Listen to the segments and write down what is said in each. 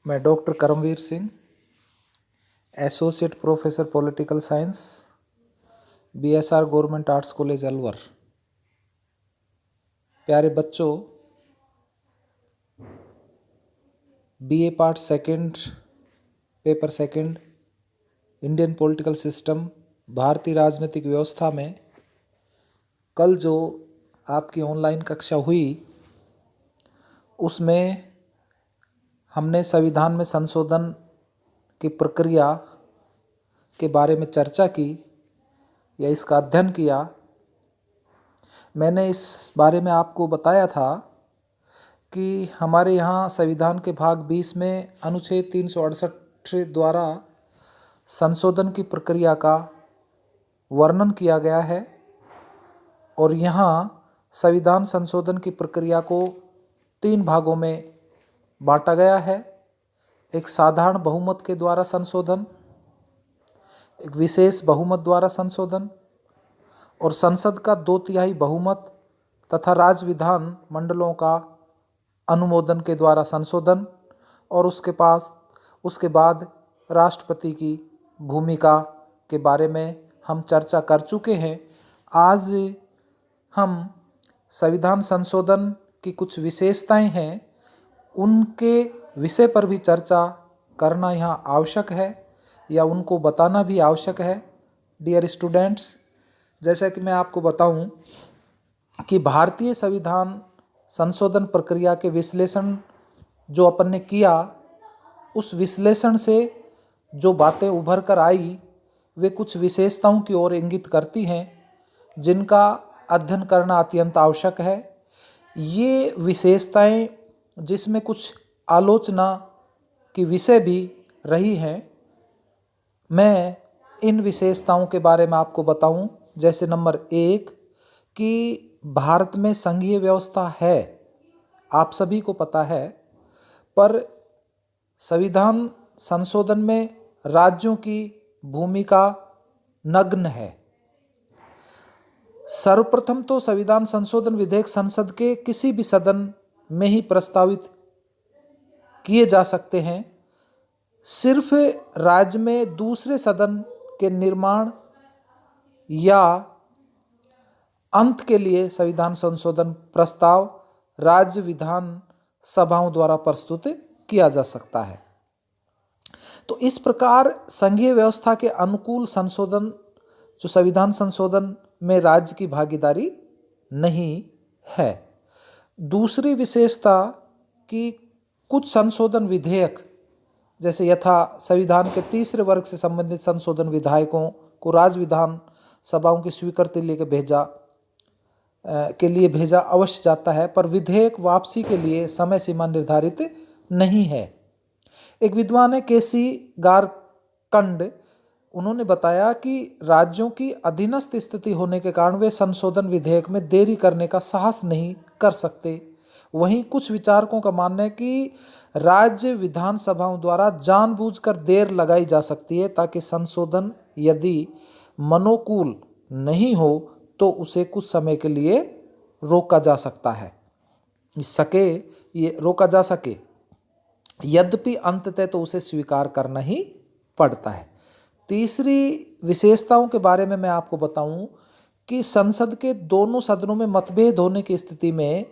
मैं doctor Karamvir Singh, associate professor political science, BSR government arts college Alwar. प्यारे बच्चों, BA part second, paper second, Indian political system, भारतीय राजनीतिक व्यवस्था में कल जो आपकी ऑनलाइन कक्षा हुई उसमें हमने संविधान में संशोधन की प्रक्रिया के बारे में चर्चा की या इसका अध्ययन किया। मैंने इस बारे में आपको बताया था कि हमारे यहाँ संविधान के भाग 20 में अनुच्छेद 368 द्वारा संशोधन की प्रक्रिया का वर्णन किया गया है और यहाँ संविधान संशोधन की प्रक्रिया को 3 भागों में बांटा गया है। एक साधारण बहुमत के द्वारा संशोधन, एक विशेष बहुमत द्वारा संशोधन और संसद का 2/3 बहुमत तथा राज्य विधान मंडलों का अनुमोदन के द्वारा संशोधन और उसके बाद राष्ट्रपति की भूमिका के बारे में हम चर्चा कर चुके हैं। आज हम संविधान संशोधन की कुछ विशेषताएं हैं, उनके विषय पर भी चर्चा करना यहाँ आवश्यक है या उनको बताना भी आवश्यक है। डियर स्टूडेंट्स, जैसा कि मैं आपको बताऊं कि भारतीय संविधान संशोधन प्रक्रिया के विश्लेषण जो अपन ने किया, उस विश्लेषण से जो बातें उभर कर आई वे कुछ विशेषताओं की ओर इंगित करती हैं जिनका अध्ययन करना अत्यंत आवश्यक है। ये विशेषताएं जिसमें कुछ आलोचना की विषय भी रही हैं, मैं इन विशेषताओं के बारे में आपको बताऊं। जैसे नंबर 1 कि भारत में संघीय व्यवस्था है, आप सभी को पता है, पर संविधान संशोधन में राज्यों की भूमिका नग्न है। सर्वप्रथम तो संविधान संशोधन विधेयक संसद के किसी भी सदन में ही प्रस्तावित किए जा सकते हैं। सिर्फ राज्य में दूसरे सदन के निर्माण या अंत के लिए संविधान संशोधन प्रस्ताव राज्य विधान सभाओं द्वारा प्रस्तुत किया जा सकता है। तो इस प्रकार संघीय व्यवस्था के अनुकूल संशोधन, जो संविधान संशोधन में राज्य की भागीदारी नहीं है। दूसरी विशेषता कि कुछ संशोधन विधेयक, जैसे यथा संविधान के तीसरे वर्ग से संबंधित संशोधन विधायकों को राज्य विधान सभाओं की स्वीकृति के लिए भेजा अवश्य जाता है, पर विधेयक वापसी के लिए समय सीमा निर्धारित नहीं है। एक विद्वान है केसी गारकंड, उन्होंने बताया कि राज्यों की अधीनस्थ स्थिति होने के कारण वे संशोधन विधेयक में देरी करने का साहस नहीं कर सकते। वहीं कुछ विचारकों का मानना है कि राज्य विधानसभाओं द्वारा जानबूझकर देर लगाई जा सकती है ताकि संशोधन यदि मनोकूल नहीं हो तो उसे कुछ समय के लिए रोका जा सके, यद्यपि अंततः तो उसे स्वीकार करना ही पड़ता है। तीसरी विशेषताओं के बारे में मैं आपको बताऊं कि संसद के दोनों सदनों में मतभेद होने की स्थिति में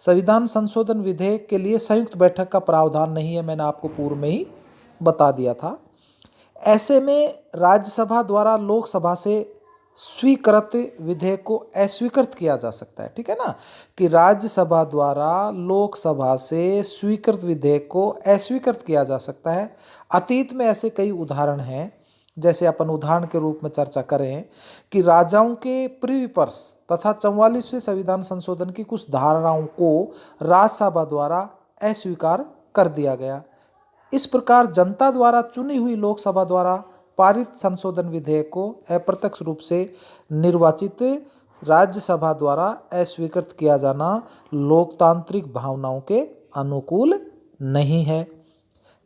संविधान संशोधन विधेयक के लिए संयुक्त बैठक का प्रावधान नहीं है। मैंने आपको पूर्व में ही बता दिया था। ऐसे में राज्यसभा द्वारा लोकसभा से स्वीकृत विधेयक को अस्वीकृत किया जा सकता है। ठीक है ना, कि राज्यसभा द्वारा लोकसभा से स्वीकृत विधेयक को अस्वीकृत किया जा सकता है। अतीत में ऐसे कई उदाहरण हैं। जैसे अपन उदाहरण के रूप में चर्चा करें कि राजाओं के प्रिवी पर्स तथा 44वें संविधान संशोधन की कुछ धाराओं को राज्यसभा द्वारा अस्वीकार कर दिया गया। इस प्रकार जनता द्वारा चुनी हुई लोकसभा द्वारा पारित संशोधन विधेयक को अप्रत्यक्ष रूप से निर्वाचित राज्यसभा द्वारा अस्वीकृत किया जाना लोकतांत्रिक भावनाओं के अनुकूल नहीं है।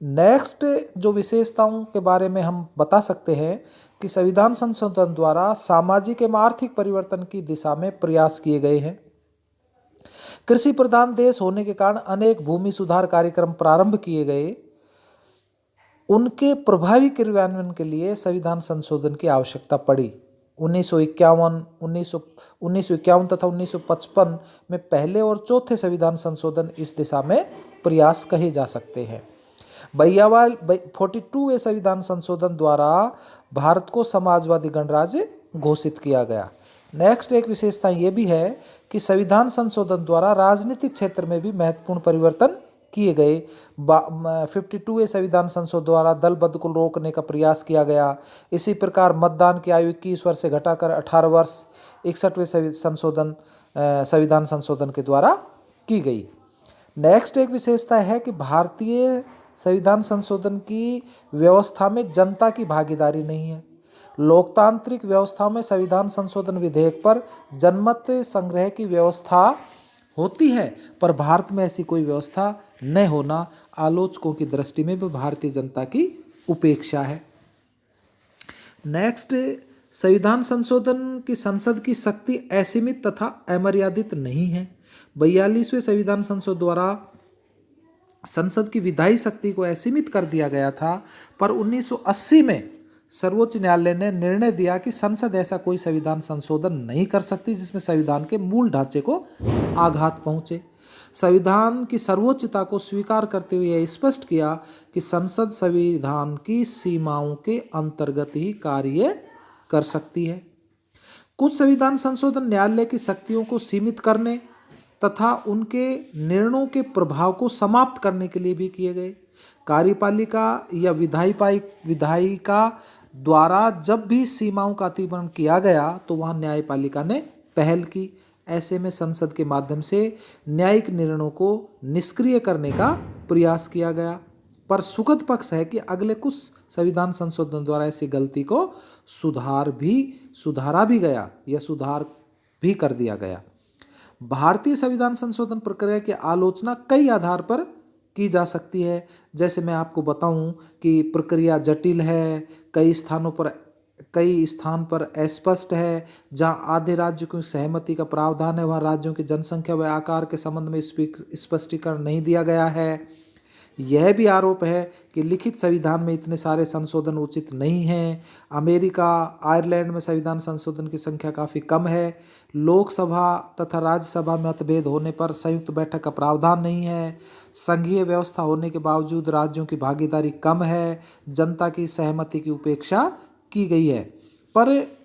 नेक्स्ट जो विशेषताओं के बारे में हम बता सकते हैं कि संविधान संशोधन द्वारा सामाजिक एवं आर्थिक परिवर्तन की दिशा में प्रयास किए गए हैं। कृषि प्रधान देश होने के कारण अनेक भूमि सुधार कार्यक्रम प्रारंभ किए गए उनके प्रभावी क्रियान्वयन के लिए संविधान संशोधन की आवश्यकता पड़ी। 1951 तथा 1955 में पहले और चौथे संविधान संशोधन इस दिशा में प्रयास कहे जा सकते हैं। 42वें संविधान संशोधन द्वारा भारत को समाजवादी गणराज्य घोषित किया गया। नेक्स्ट एक विशेषता ये भी है कि संविधान संशोधन द्वारा राजनीतिक क्षेत्र में भी महत्वपूर्ण परिवर्तन किए गए। 52वें संविधान संशोधन द्वारा दल बद को रोकने का प्रयास किया गया। इसी प्रकार मतदान की आयु 21 वर्ष से घटाकर 18 वर्ष 61वें संविधान संशोधन के द्वारा की गई। नेक्स्ट एक विशेषता है कि भारतीय संविधान संशोधन की व्यवस्था में जनता की भागीदारी नहीं है। लोकतांत्रिक व्यवस्था में संविधान संशोधन विधेयक पर जनमत संग्रह की व्यवस्था होती है, पर भारत में ऐसी कोई व्यवस्था न होना आलोचकों की दृष्टि में भी भारतीय जनता की उपेक्षा है। नेक्स्ट, संविधान संशोधन की संसद की शक्ति असीमित तथा अमर्यादित नहीं है। 42वें संविधान संशोधन द्वारा संसद की विधायी शक्ति को असीमित कर दिया गया था, पर 1980 में सर्वोच्च न्यायालय ने निर्णय दिया कि संसद ऐसा कोई संविधान संशोधन नहीं कर सकती जिसमें संविधान के मूल ढांचे को आघात पहुंचे। संविधान की सर्वोच्चता को स्वीकार करते हुए यह स्पष्ट किया कि संसद संविधान की सीमाओं के अंतर्गत ही कार्य कर सकती है। कुछ संविधान संशोधन न्यायालय की शक्तियों को सीमित करने तथा उनके निर्णयों के प्रभाव को समाप्त करने के लिए भी किए गए। कार्यपालिका या विधायिका द्वारा जब भी सीमाओं का अतिक्रमण किया गया तो वहाँ न्यायपालिका ने पहल की। ऐसे में संसद के माध्यम से न्यायिक निर्णयों को निष्क्रिय करने का प्रयास किया गया। पर सुखद पक्ष है कि अगले कुछ संविधान संशोधन द्वारा ऐसी गलती को सुधारा भी गया या सुधार भी कर दिया गया। भारतीय संविधान संशोधन प्रक्रिया की आलोचना कई आधार पर की जा सकती है। जैसे मैं आपको बताऊं कि प्रक्रिया जटिल है, कई स्थान पर अस्पष्ट है। जहां आधे राज्यों की सहमति का प्रावधान है वहां राज्यों की जनसंख्या व आकार के संबंध में स्पष्टीकरण नहीं दिया गया है। यह भी आरोप है कि लिखित संविधान में इतने सारे संशोधन उचित नहीं हैं। अमेरिका, आयरलैंड में संविधान संशोधन की संख्या काफ़ी कम है। लोकसभा तथा राज्यसभा में मतभेद होने पर संयुक्त बैठक का प्रावधान नहीं है। संघीय व्यवस्था होने के बावजूद राज्यों की भागीदारी कम है। जनता की सहमति की उपेक्षा की गई है। पर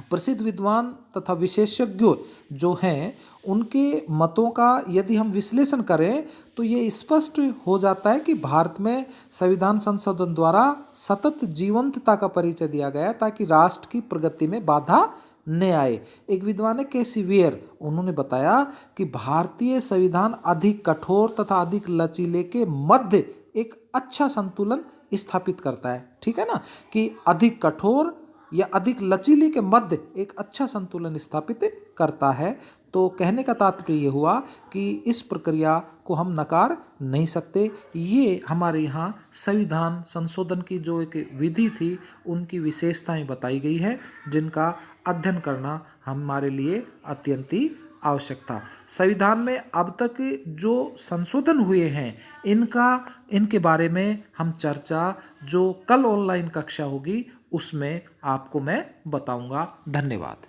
प्रसिद्ध विद्वान तथा विशेषज्ञ जो हैं उनके मतों का यदि हम विश्लेषण करें तो ये स्पष्ट हो जाता है कि भारत में संविधान संशोधन द्वारा सतत जीवंतता का परिचय दिया गया ताकि राष्ट्र की प्रगति में बाधा न आए। एक विद्वान है केसी वेयर, उन्होंने बताया कि भारतीय संविधान अधिक कठोर तथा अधिक लचीले के मध्य एक अच्छा संतुलन स्थापित करता है। ठीक है ना, कि अधिक कठोर या अधिक लचीले के मध्य एक अच्छा संतुलन स्थापित करता है। तो कहने का तात्पर्य ये हुआ कि इस प्रक्रिया को हम नकार नहीं सकते। ये हमारे यहाँ संविधान संशोधन की जो एक विधि थी उनकी विशेषताएं बताई गई है जिनका अध्ययन करना हमारे लिए अत्यंत ही आवश्यक था। संविधान में अब तक जो संशोधन हुए हैं इनके बारे में हम चर्चा जो कल ऑनलाइन कक्षा होगी उसमें आपको मैं बताऊंगा। धन्यवाद।